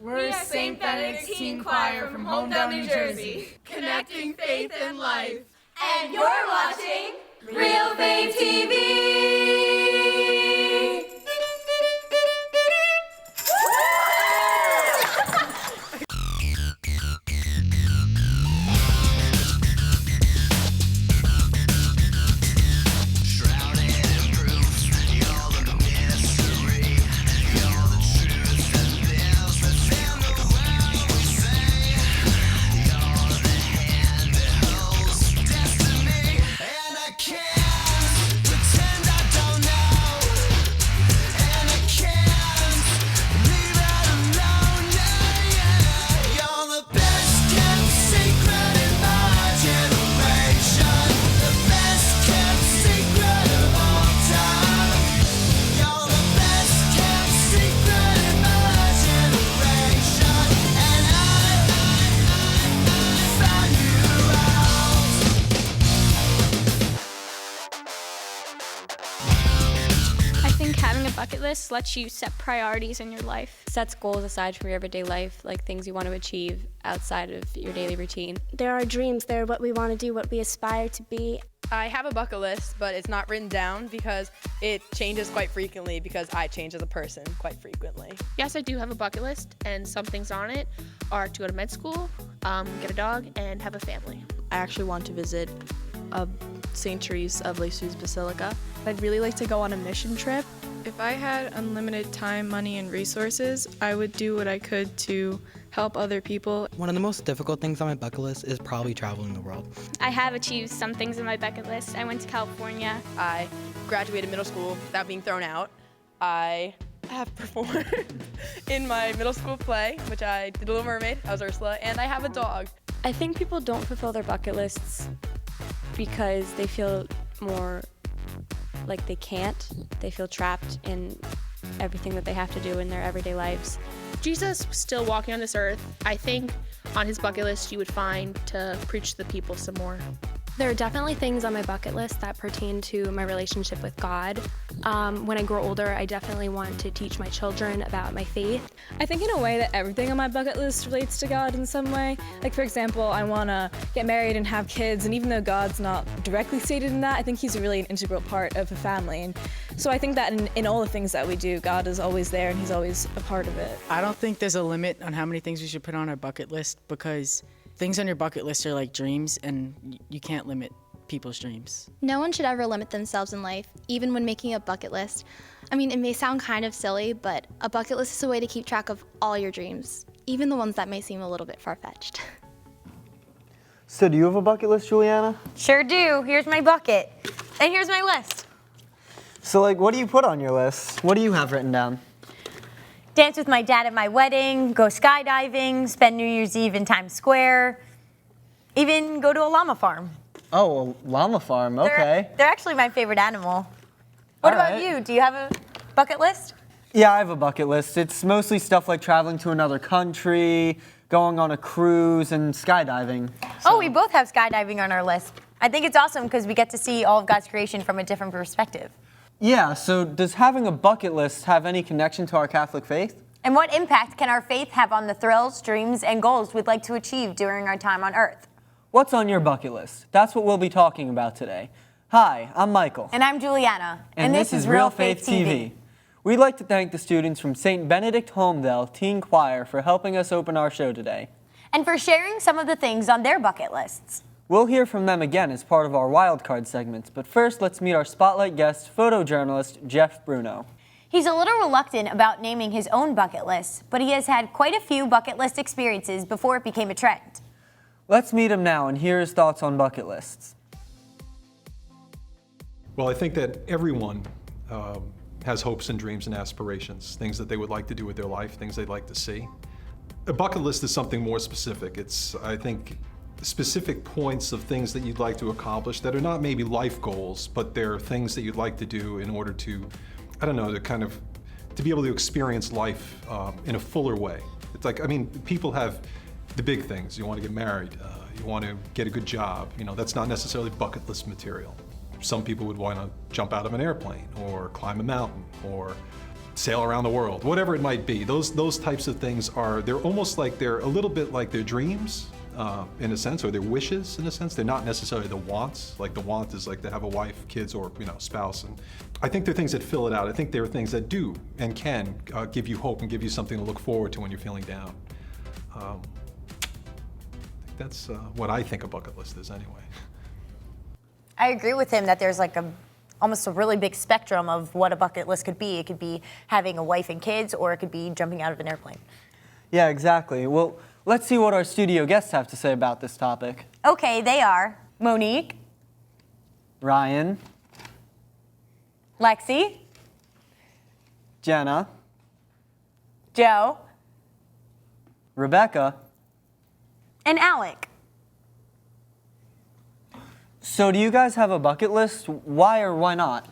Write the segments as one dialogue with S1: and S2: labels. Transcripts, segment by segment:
S1: We're St. Benedict Teen Choir from Holmdel, New Jersey, connecting faith and life.
S2: And you're watching Realfaith TV!
S3: Having a bucket list lets you set priorities in your life.
S4: Sets goals aside from your everyday life, like things you want to achieve outside of your daily routine.
S5: There are dreams, they're what we want to do, what we aspire to be.
S6: I have a bucket list, but it's not written down because it changes quite frequently because I change as a person quite frequently.
S7: Yes, I do have a bucket list, and some things on it are to go to med school, get a dog, and have a family.
S8: I actually want to visit St. Therese of Lisieux's Basilica.
S9: I'd really like to go on a mission trip. If I had unlimited time, money, and resources, I would do what I could to help other people.
S10: One of the most difficult things on my bucket list is probably traveling the world.
S3: I have achieved some things in my bucket list. I went to California.
S6: I graduated middle school without being thrown out. I have performed in my middle school play, which I did Little Mermaid, I was Ursula, and I have a dog.
S4: I think people don't fulfill their bucket lists because they feel more like they can't. They feel trapped in everything that they have to do in their everyday lives.
S7: Jesus was still walking on this earth. I think on his bucket list you would find to preach to the people some more.
S5: There are definitely things on my bucket list that pertain to my relationship with God. When I grow older, I definitely want to teach my children about my faith.
S11: I think in a way that everything on my bucket list relates to God in some way. Like, for example, I want to get married and have kids, and even though God's not directly stated in that, I think he's really an integral part of a family. And so I think that in all the things that we do, God is always there and he's always a part of it.
S1: I don't think there's a limit on how many things we should put on our bucket list, because things on your bucket list are like dreams, and you can't limit people's dreams.
S12: No one should ever limit themselves in life, even when making a bucket list. I mean, it may sound kind of silly, but a bucket list is a way to keep track of all your dreams, even the ones that may seem a little bit far-fetched.
S13: So do you have a bucket list, Juliana?
S2: Sure do. Here's my bucket. And here's my list.
S13: So what do you put on your list? What do you have written down?
S2: Dance with my dad at my wedding, go skydiving, spend New Year's Eve in Times Square, even go to a llama farm.
S13: Oh, a llama farm, okay.
S2: They're actually my favorite animal. What about you? Do you have a bucket list?
S13: Yeah, I have a bucket list. It's mostly stuff like traveling to another country, going on a cruise, and skydiving.
S2: So. Oh, we both have skydiving on our list. I think it's awesome because we get to see all of God's creation from a different perspective.
S13: Yeah, so does having a bucket list have any connection to our Catholic faith?
S2: And what impact can our faith have on the thrills, dreams, and goals we'd like to achieve during our time on Earth?
S13: What's on your bucket list? That's what we'll be talking about today. Hi, I'm Michael.
S2: And I'm Juliana.
S13: And this is Realfaith TV. We'd like to thank the students from St. Benedict Holmdel Teen Choir for helping us open our show today.
S2: And for sharing some of the things on their bucket lists.
S13: We'll hear from them again as part of our wildcard segments, but first let's meet our spotlight guest, photojournalist Jeff Bruno.
S2: He's a little reluctant about naming his own bucket list, but he has had quite a few bucket list experiences before it became a trend.
S13: Let's meet him now and hear his thoughts on bucket lists.
S14: Well, I think that everyone has hopes and dreams and aspirations, things that they would like to do with their life, things they'd like to see. A bucket list is something more specific. It's, I think, specific points of things that you'd like to accomplish that are not maybe life goals, but they're things that you'd like to do in order to, I don't know, to be able to experience life in a fuller way. It's like, I mean, people have the big things. You want to get married, you want to get a good job. You know, that's not necessarily bucket list material. Some people would want to jump out of an airplane or climb a mountain or sail around the world, whatever it might be. Those types of things they're almost like they're a little bit like their dreams in a sense, or their wishes in a sense. They're not necessarily the wants. Like the want is like to have a wife, kids, or spouse. And I think they're things that fill it out. I think there are things that do and can give you hope and give you something to look forward to when you're feeling down. I think that's what I think a bucket list is anyway.
S2: I agree with him that there's like almost a really big spectrum of what a bucket list could be. It could be having a wife and kids, or it could be jumping out of an airplane.
S13: Yeah, exactly. Well, let's see what our studio guests have to say about this topic.
S2: Okay, they are Monique,
S13: Ryan,
S2: Lexi,
S13: Jenna,
S2: Joe,
S13: Rebecca,
S2: and Alec.
S13: So do you guys have a bucket list? Why or why not?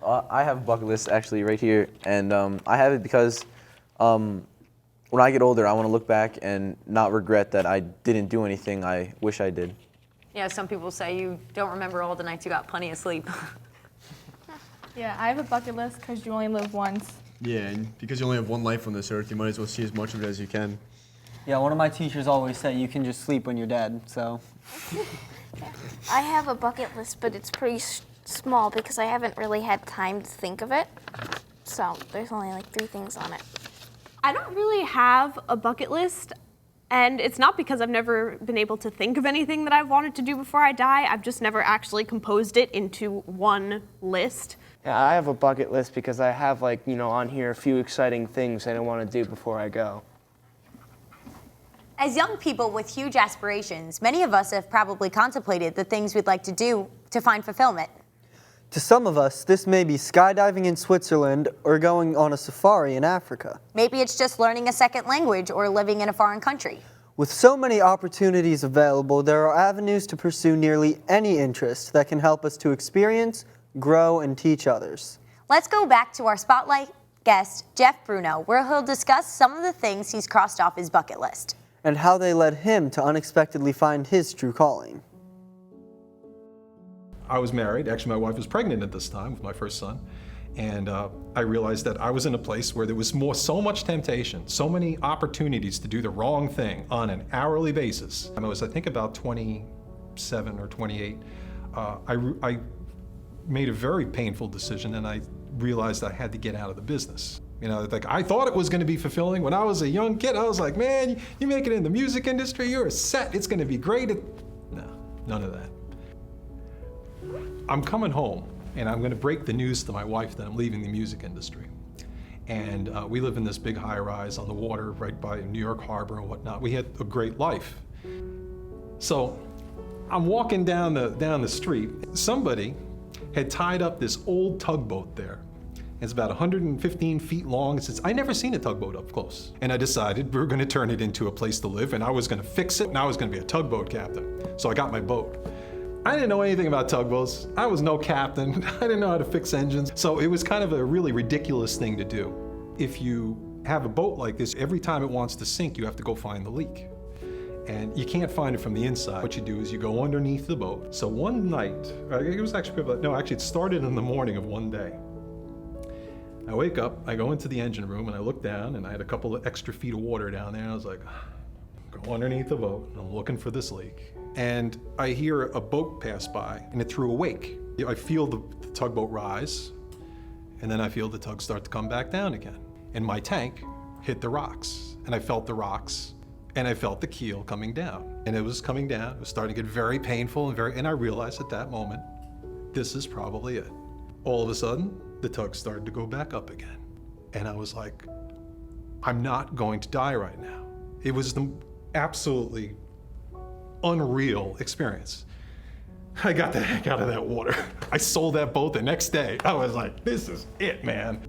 S15: I have a bucket list actually right here, and I have it because when I get older, I want to look back and not regret that I didn't do anything I wish I did.
S2: Yeah, some people say you don't remember all the nights you got plenty of sleep.
S9: Yeah, I have a bucket list because you only live once.
S16: Yeah, and because you only have one life on this earth, you might as well see as much of it as you can.
S13: Yeah, one of my teachers always say you can just sleep when you're dead, so.
S17: I have a bucket list, but it's pretty small because I haven't really had time to think of it. So there's only like 3 things on it.
S18: I don't really have a bucket list, and it's not because I've never been able to think of anything that I've wanted to do before I die. I've just never actually composed it into one list.
S19: Yeah, I have a bucket list because I have on here a few exciting things that I want to do before I go.
S2: As young people with huge aspirations, many of us have probably contemplated the things we'd like to do to find fulfillment.
S13: To some of us, this may be skydiving in Switzerland or going on a safari in Africa.
S2: Maybe it's just learning a second language or living in a foreign country.
S13: With so many opportunities available, there are avenues to pursue nearly any interest that can help us to experience, grow, and teach others.
S2: Let's go back to our spotlight guest, Jeff Bruno, where he'll discuss some of the things he's crossed off his bucket list.
S13: And how they led him to unexpectedly find his true calling.
S14: I was married. Actually, my wife was pregnant at this time with my first son. And I realized that I was in a place where there was so much temptation, so many opportunities to do the wrong thing on an hourly basis. I was, I think, about 27 or 28. I made a very painful decision, and I realized I had to get out of the business. I thought it was going to be fulfilling. When I was a young kid, I was like, man, you make it in the music industry, you're set, it's going to be great. No, none of that. I'm coming home, and I'm going to break the news to my wife that I'm leaving the music industry. And we live in this big high-rise on the water right by New York Harbor and whatnot. We had a great life. So I'm walking down the street. Somebody had tied up this old tugboat there. It's about 115 feet long. I never seen a tugboat up close. And I decided we were gonna turn it into a place to live, and I was gonna fix it, and I was gonna be a tugboat captain. So I got my boat. I didn't know anything about tugboats. I was no captain. I didn't know how to fix engines. So it was kind of a really ridiculous thing to do. If you have a boat like this, every time it wants to sink, you have to go find the leak. And you can't find it from the inside. What you do is you go underneath the boat. So one night, it started in the morning of one day. I wake up, I go into the engine room, and I look down, and I had a couple of extra feet of water down there. I was like, go underneath the boat, and I'm looking for this leak. And I hear a boat pass by, and it threw a wake. I feel the tugboat rise, and then I feel the tug start to come back down again. And my tank hit the rocks, and I felt the rocks, and I felt the keel coming down. And it was coming down, it was starting to get very painful, and I realized at that moment, this is probably it. All of a sudden, the tug started to go back up again. And I was like, I'm not going to die right now. It was the absolutely unreal experience. I got the heck out of that water. I sold that boat the next day. I was like, this is it, man.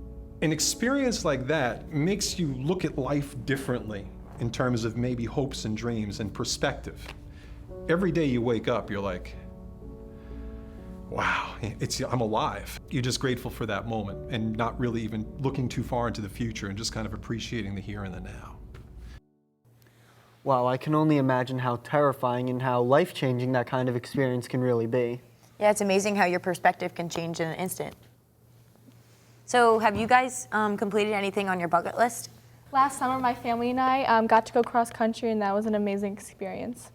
S14: An experience like that makes you look at life differently in terms of maybe hopes and dreams and perspective. Every day you wake up, you're like, wow, I'm alive. You're just grateful for that moment and not really even looking too far into the future and just kind of appreciating the here and the now.
S13: Wow, I can only imagine how terrifying and how life-changing that kind of experience can really be.
S2: Yeah, it's amazing how your perspective can change in an instant. So have you guys completed anything on your bucket list?
S20: Last summer, my family and I got to go cross country, and that was an amazing experience.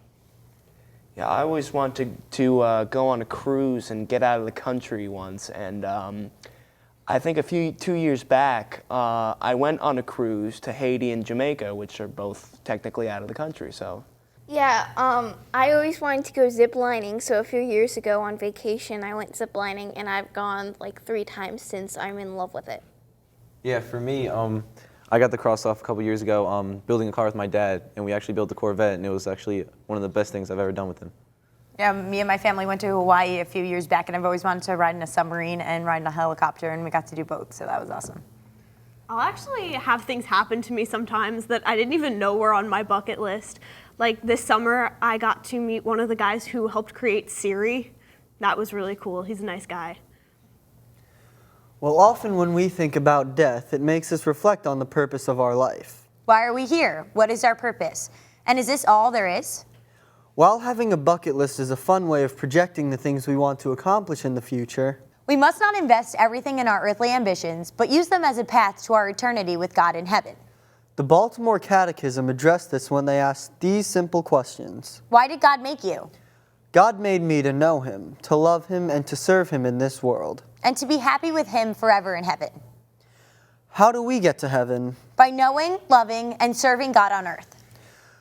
S19: Yeah, I always wanted to go on a cruise and get out of the country once, and I think 2 years back, I went on a cruise to Haiti and Jamaica, which are both technically out of the country, so.
S17: Yeah, I always wanted to go zip lining, so a few years ago on vacation I went zip lining, and I've gone like 3 times since. I'm in love with it.
S15: Yeah, for me, I got the cross off a couple years ago building a car with my dad, and we actually built the Corvette, and it was actually one of the best things I've ever done with him.
S2: Yeah, me and my family went to Hawaii a few years back, and I've always wanted to ride in a submarine and ride in a helicopter, and we got to do both, so that was awesome.
S18: I'll actually have things happen to me sometimes that I didn't even know were on my bucket list. Like this summer, I got to meet one of the guys who helped create Siri. That was really cool. He's a nice guy.
S13: Well, often when we think about death, it makes us reflect on the purpose of our life.
S2: Why are we here? What is our purpose? And is this all there is?
S13: While having a bucket list is a fun way of projecting the things we want to accomplish in the future,
S2: we must not invest everything in our earthly ambitions, but use them as a path to our eternity with God in heaven.
S13: the Baltimore Catechism addressed this when they asked these simple questions.
S2: Why did God make you?
S13: God made me to know him, to love him, and to serve him in this world.
S2: And to be happy with him forever in heaven.
S13: How do we get to heaven?
S2: By knowing, loving, and serving God on earth.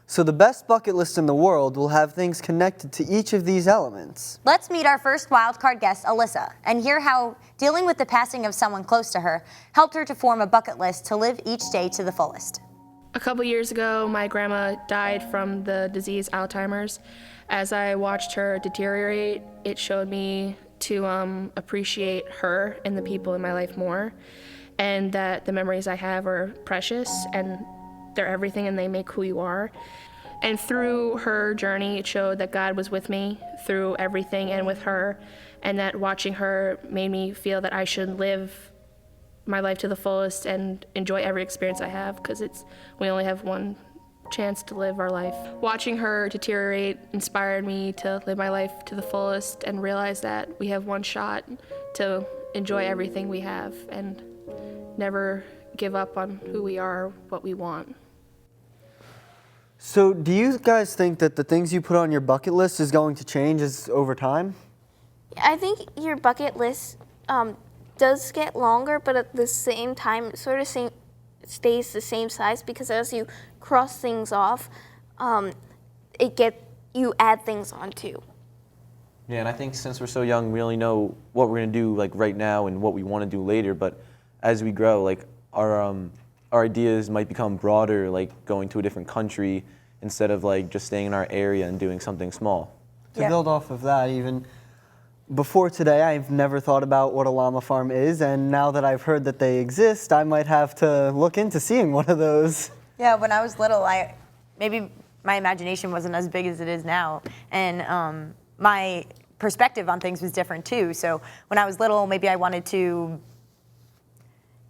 S13: So the best bucket list in the world will have things connected to each of these elements.
S2: Let's meet our first wildcard guest, Alyssa, and hear how dealing with the passing of someone close to her helped her to form a bucket list to live each day to the fullest.
S7: A couple years ago, my grandma died from the disease Alzheimer's. As I watched her deteriorate, it showed me to appreciate her and the people in my life more, and that the memories I have are precious and they're everything and they make who you are. And through her journey, it showed that God was with me through everything and with her, and that watching her made me feel that I should live my life to the fullest and enjoy every experience I have, because we only have one chance to live our life. Watching her deteriorate inspired me to live my life to the fullest and realize that we have one shot to enjoy everything we have and never give up on who we are, what we want.
S13: So do you guys think that the things you put on your bucket list is going to change over time?
S17: I think your bucket list does get longer, but at the same time, it sort of stays the same size, because as you cross things off, you add things on too.
S15: Yeah, and I think since we're so young, we only know what we're gonna do like right now and what we want to do later. But as we grow, like our ideas might become broader, like going to a different country instead of like just staying in our area and doing something small.
S13: To build off of that, even before today, I've never thought about what a llama farm is, and now that I've heard that they exist, I might have to look into seeing one of those.
S2: Yeah, when I was little, maybe my imagination wasn't as big as it is now, and my perspective on things was different too. So when I was little, maybe I wanted to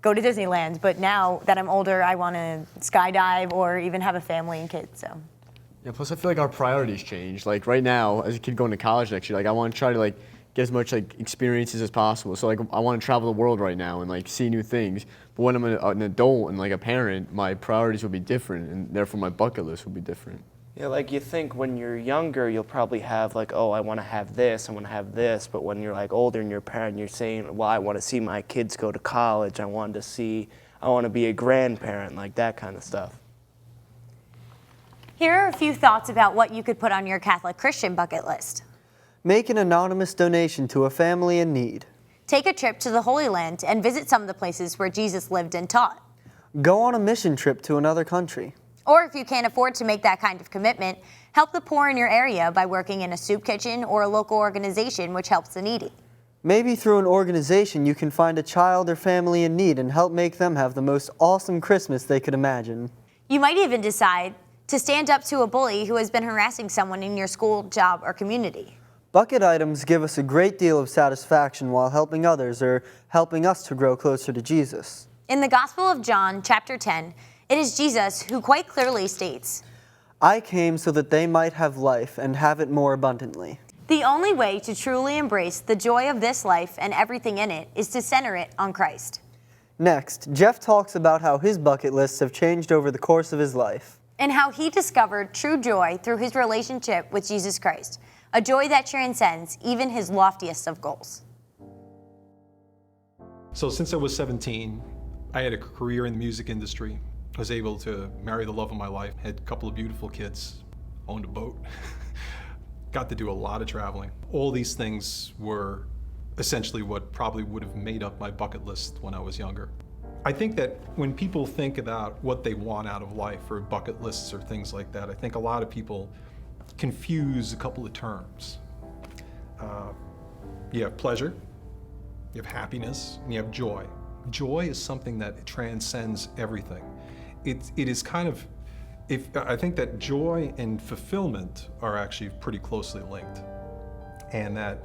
S2: go to Disneyland, but now that I'm older, I want to skydive or even have a family and kids. So.
S16: Yeah. Plus, I feel like our priorities change. Like right now, as a kid going to college next year, like I want to try to get as much experiences as possible. So I want to travel the world right now and see new things. But when I'm an adult and a parent, my priorities will be different, and therefore my bucket list will be different.
S19: Yeah, you think when you're younger, you'll probably have oh, I want to have this, I want to have this. But when you're older and you're a parent, you're saying, well, I want to see my kids go to college. I want to be a grandparent, that kind of stuff.
S2: Here are a few thoughts about what you could put on your Catholic Christian bucket list.
S13: Make an anonymous donation to a family in need.
S2: Take a trip to the Holy Land and visit some of the places where Jesus lived and taught.
S13: Go on a mission trip to another country.
S2: Or if you can't afford to make that kind of commitment, help the poor in your area by working in a soup kitchen or a local organization which helps the needy.
S13: Maybe through an organization you can find a child or family in need and help make them have the most awesome Christmas they could imagine.
S2: You might even decide to stand up to a bully who has been harassing someone in your school, job, or community.
S13: Bucket items give us a great deal of satisfaction while helping others or helping us to grow closer to Jesus.
S2: In the Gospel of John, chapter 10, it is Jesus who quite clearly states,
S13: I came so that they might have life and have it more abundantly.
S2: The only way to truly embrace the joy of this life and everything in it is to center it on Christ.
S13: Next, Jeff talks about how his bucket lists have changed over the course of his life.
S2: And how he discovered true joy through his relationship with Jesus Christ, a joy that transcends even his loftiest of goals.
S14: So since I was 17, I had a career in the music industry. I was able to marry the love of my life, had a couple of beautiful kids, owned a boat, got to do a lot of traveling. All these things were essentially what probably would have made up my bucket list when I was younger. I think that when people think about what they want out of life or bucket lists or things like that, I think a lot of people confuse a couple of terms. You have pleasure, you have happiness, and you have joy. Joy is something that transcends everything. It is kind of, I think that joy and fulfillment are actually pretty closely linked. And that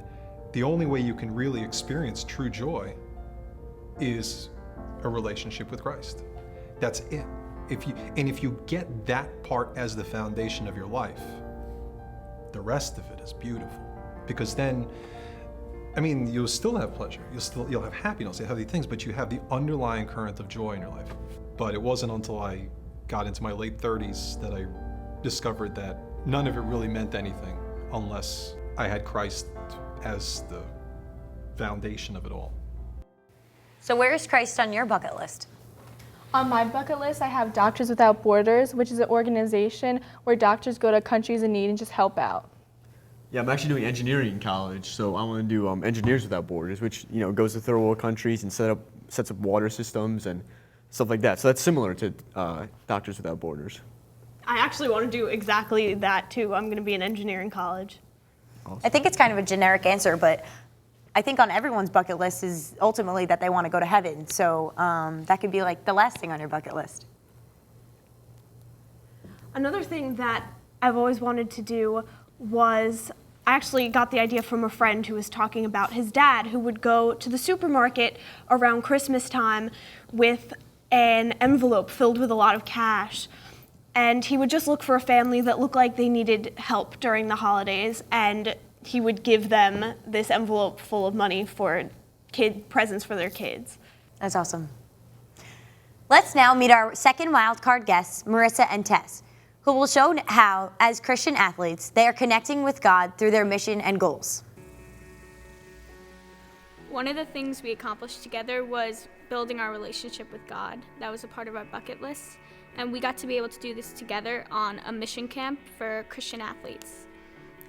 S14: the only way you can really experience true joy is a relationship with Christ. That's it. If you get that part as the foundation of your life, the rest of it is beautiful. Because then, I mean, you'll still have pleasure, you'll have happiness, you'll have these things, but you have the underlying current of joy in your life. But it wasn't until I got into my late 30s that I discovered that none of it really meant anything unless I had Christ as the foundation of it all.
S2: So where is Christ on your bucket list?
S20: On my bucket list, I have Doctors Without Borders, which is an organization where doctors go to countries in need and just help out.
S16: Yeah, I'm actually doing engineering in college, so I want to do Engineers Without Borders, which goes to third world countries and sets up water systems and stuff like that. So that's similar to Doctors Without Borders.
S18: I actually want to do exactly that too. I'm going to be in engineering college.
S2: Awesome. I think it's kind of a generic answer, but I think on everyone's bucket list is ultimately that they want to go to heaven. So that could be like the last thing on your bucket list.
S18: Another thing that I've always wanted to do was, I actually got the idea from a friend who was talking about his dad who would go to the supermarket around Christmas time with an envelope filled with a lot of cash. And he would just look for a family that looked like they needed help during the holidays, and he would give them this envelope full of money for presents for their kids.
S2: That's awesome. Let's now meet our second wildcard guests, Marissa and Tess, who will show how, as Christian athletes, they are connecting with God through their mission and goals.
S3: One of the things we accomplished together was building our relationship with God. That was a part of our bucket list. And we got to be able to do this together on a mission camp for Christian athletes.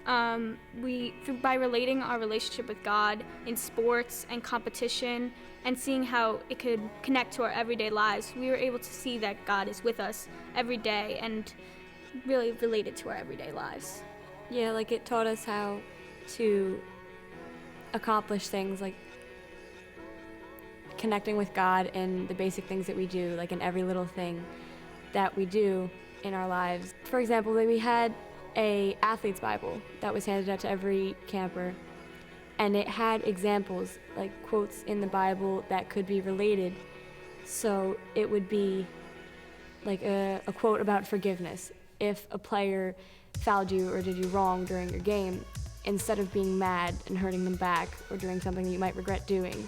S3: By relating our relationship with God in sports and competition and seeing how it could connect to our everyday lives, we were able to see that God is with us every day and really related to our everyday lives.
S4: Yeah, like it taught us how to accomplish things like connecting with God in the basic things that we do, like in every little thing that we do in our lives. For example, we had a athlete's Bible that was handed out to every camper, and it had examples, like quotes in the Bible that could be related. So it would be like a quote about forgiveness. If a player fouled you or did you wrong during your game, instead of being mad and hurting them back or doing something that you might regret doing,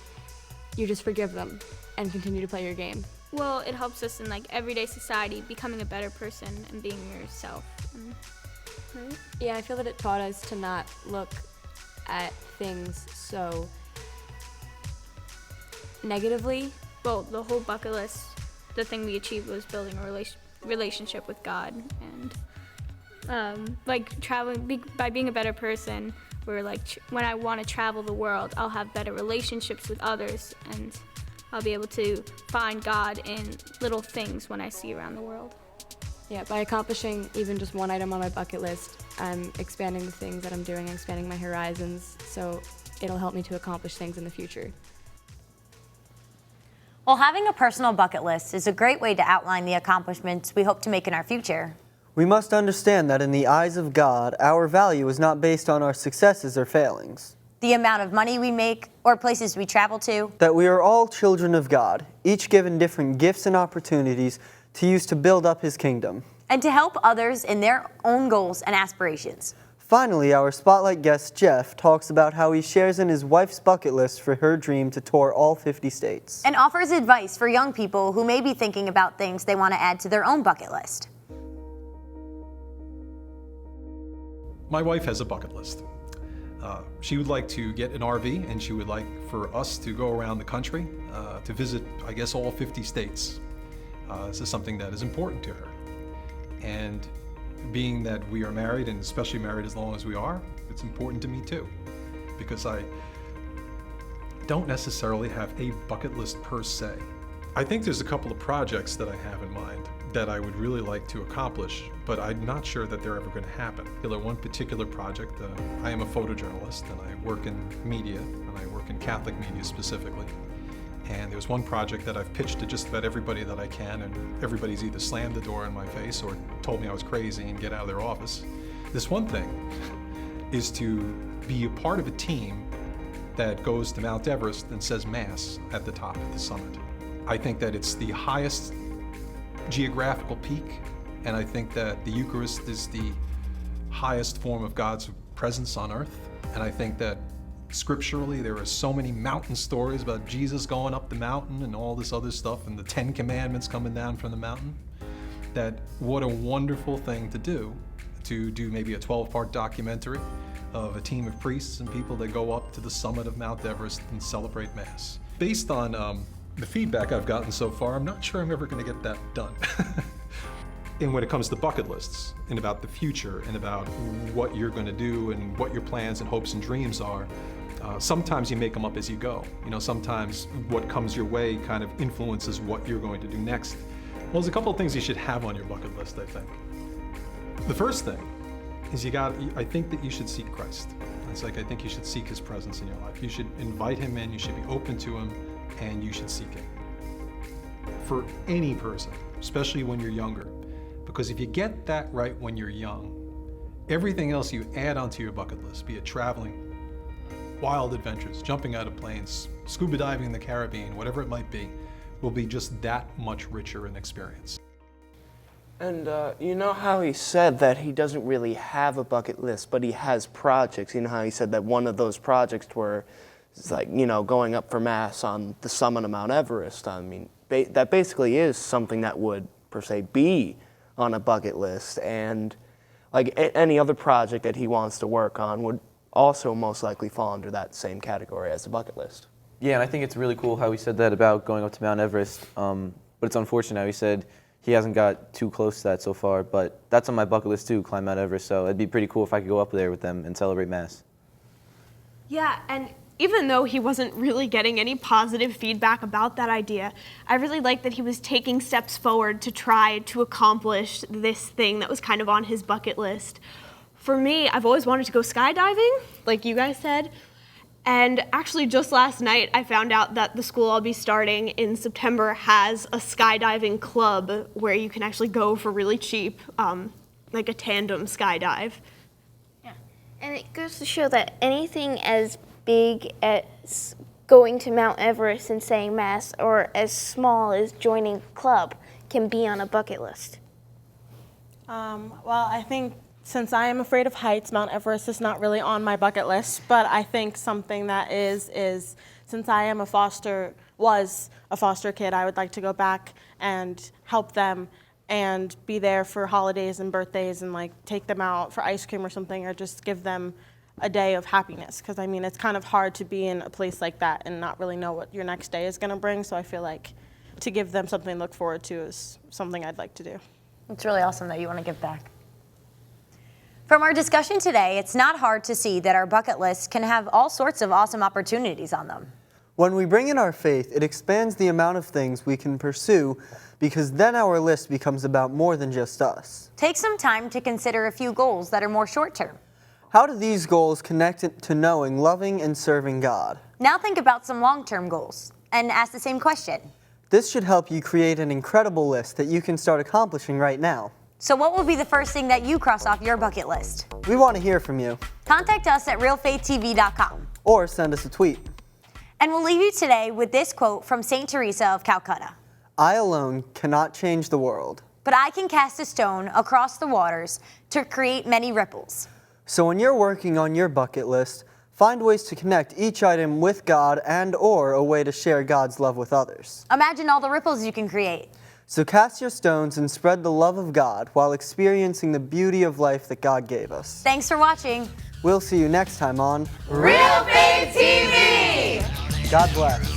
S4: you just forgive them and continue to play your game.
S3: Well, it helps us in like everyday society, becoming a better person and being yourself. Right?
S4: Yeah, I feel that it taught us to not look at things so negatively.
S3: Well, the whole bucket list, the thing we achieved was building a relationship with God, and like traveling, by being a better person, we're like, when I want to travel the world, I'll have better relationships with others, and I'll be able to find God in little things when I see around the world.
S4: Yeah, by accomplishing even just one item on my bucket list, I'm expanding the things that I'm doing, expanding my horizons, so it'll help me to accomplish things in the future.
S2: Well, having a personal bucket list is a great way to outline the accomplishments we hope to make in our future.
S13: We must understand that in the eyes of God, our value is not based on our successes or failings.
S2: The amount of money we make or places we travel to.
S13: That we are all children of God, each given different gifts and opportunities to use to build up His kingdom.
S2: And to help others in their own goals and aspirations.
S13: Finally, our spotlight guest, Jeff, talks about how he shares in his wife's bucket list for her dream to tour all 50 states.
S2: And offers advice for young people who may be thinking about things they want to add to their own bucket list.
S14: My wife has a bucket list. She would like to get an RV, and she would like for us to go around the country to visit, I guess, all 50 states. This is something that is important to her. And being that we are married, and especially married as long as we are, it's important to me too, because I don't necessarily have a bucket list per se. I think there's a couple of projects that I have in mind that I would really like to accomplish, but I'm not sure that they're ever going to happen. One particular project, I am a photojournalist, and I work in media, and I work in Catholic media specifically. And there's one project that I've pitched to just about everybody that I can, and everybody's either slammed the door in my face or told me I was crazy and get out of their office. This one thing is to be a part of a team that goes to Mount Everest and says Mass at the top of the summit. I think that it's the highest geographical peak, and I think that the Eucharist is the highest form of God's presence on earth, and I think that scripturally, there are so many mountain stories about Jesus going up the mountain and all this other stuff, and the 10 Commandments coming down from the mountain, that what a wonderful thing to do maybe a 12-part documentary of a team of priests and people that go up to the summit of Mount Everest and celebrate Mass. Based on the feedback I've gotten so far, I'm not sure I'm ever going to get that done. And when it comes to bucket lists and about the future and about what you're going to do and what your plans and hopes and dreams are, sometimes you make them up as you go. Sometimes what comes your way kind of influences what you're going to do next. Well, there's a couple of things you should have on your bucket list, I think. The first thing is I think that you should seek Christ. I think you should seek His presence in your life. You should invite Him in, you should be open to Him, and you should seek Him. For any person, especially when you're younger, because if you get that right when you're young, everything else you add onto your bucket list, be it traveling, wild adventures, jumping out of planes, scuba diving in the Caribbean, whatever it might be, will be just that much richer in experience.
S19: And you know how he said that he doesn't really have a bucket list, but he has projects. You know how he said that one of those projects were, going up for Mass on the summit of Mount Everest. I mean, that basically is something that would, per se, be on a bucket list. And like any other project that he wants to work on would also most likely fall under that same category as a bucket list.
S15: Yeah, and I think it's really cool how he said that about going up to Mount Everest, but it's unfortunate how he said he hasn't got too close to that so far, but that's on my bucket list too, climb Mount Everest, so it'd be pretty cool if I could go up there with them and celebrate Mass.
S18: Yeah, and even though he wasn't really getting any positive feedback about that idea, I really liked that he was taking steps forward to try to accomplish this thing that was kind of on his bucket list. For me, I've always wanted to go skydiving, like you guys said. And actually just last night, I found out that the school I'll be starting in September has a skydiving club where you can actually go for really cheap, like a tandem skydive.
S17: Yeah, and it goes to show that anything as big as going to Mount Everest and saying Mass, or as small as joining a club, can be on a bucket list.
S21: Well, I think since I am afraid of heights, Mount Everest is not really on my bucket list, but I think something that is since I am was a foster kid, I would like to go back and help them and be there for holidays and birthdays and like take them out for ice cream or something, or just give them a day of happiness, because I mean it's kind of hard to be in a place like that and not really know what your next day is going to bring, so I feel like to give them something to look forward to is something I'd like to do.
S2: It's really awesome that you want to give back. From our discussion today, it's not hard to see that our bucket lists can have all sorts of awesome opportunities on them.
S13: When we bring in our faith, it expands the amount of things we can pursue, because then our list becomes about more than just us.
S2: Take some time to consider a few goals that are more short-term.
S13: How do these goals connect to knowing, loving, and serving God?
S2: Now think about some long-term goals and ask the same question.
S13: This should help you create an incredible list that you can start accomplishing right now.
S2: So what will be the first thing that you cross off your bucket list?
S13: We want to hear from you.
S2: Contact us at realfaithtv.com.
S13: Or send us a tweet.
S2: And we'll leave you today with this quote from St. Teresa of Calcutta.
S13: I alone cannot change the world,
S2: but I can cast a stone across the waters to create many ripples.
S13: So when you're working on your bucket list, find ways to connect each item with God and/or a way to share God's love with others.
S2: Imagine all the ripples you can create.
S13: So cast your stones and spread the love of God while experiencing the beauty of life that God gave us.
S2: Thanks for watching.
S13: We'll see you next time on
S2: Realfaith TV!
S13: God bless.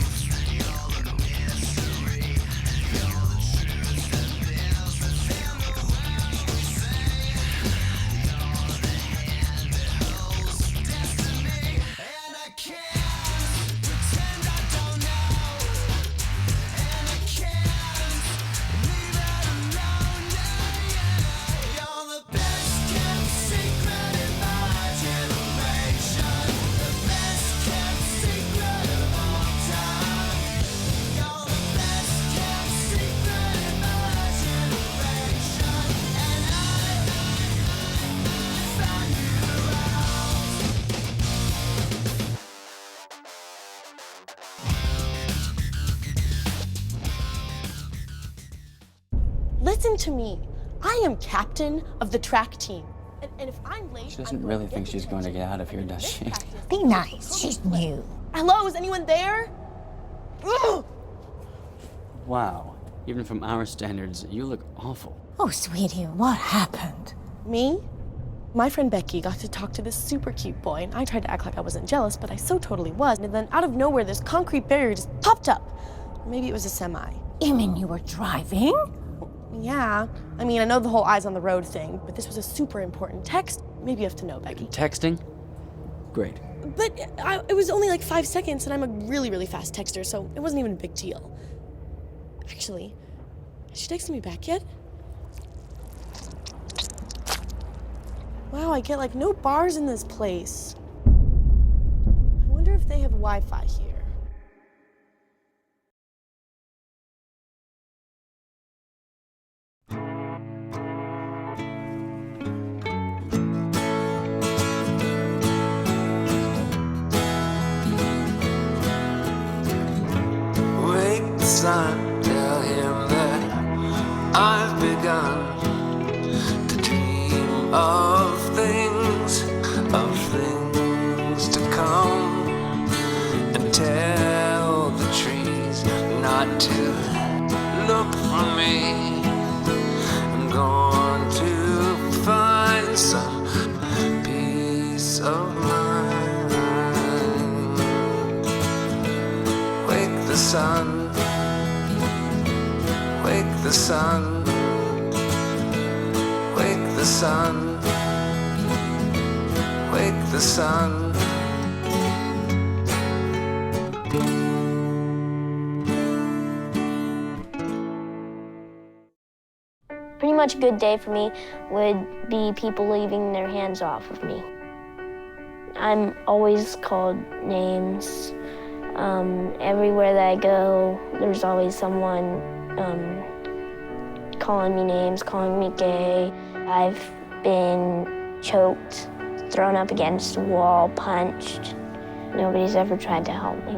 S21: Listen to me. I am captain of the track team. And if I'm late,
S8: She doesn't really think she's going to get out of here, does she?
S21: be nice. She's new. Hello, is anyone there? Ugh!
S8: Wow. Even from our standards, you look awful.
S21: Oh, sweetie, what happened? Me? My friend Becky got to talk to this super cute boy, and I tried to act like I wasn't jealous, but I so totally was. And then out of nowhere, this concrete barrier just popped up. Maybe it was a semi.
S22: You mean you were driving?
S21: Yeah. I mean, I know the whole eyes on the road thing, but this was a super important text. Maybe you have to know, Becky.
S8: Texting? Great.
S21: But it was only like 5 seconds, and I'm a really, really fast texter, so it wasn't even a big deal. Actually, has she texted me back yet? Wow, I get like no bars in this place. I wonder if they have Wi-Fi here.
S23: Son, tell him that I've begun to dream of things to come, and tell the trees not to look for me. I'm going to find some peace of mind. Wake the sun. Wake the sun, wake the sun, wake the sun.
S17: Pretty much a good day for me would be people leaving their hands off of me. I'm always called names. Everywhere that I go, there's always someone calling me names, calling me gay. I've been choked, thrown up against a wall, punched. Nobody's ever tried to help me.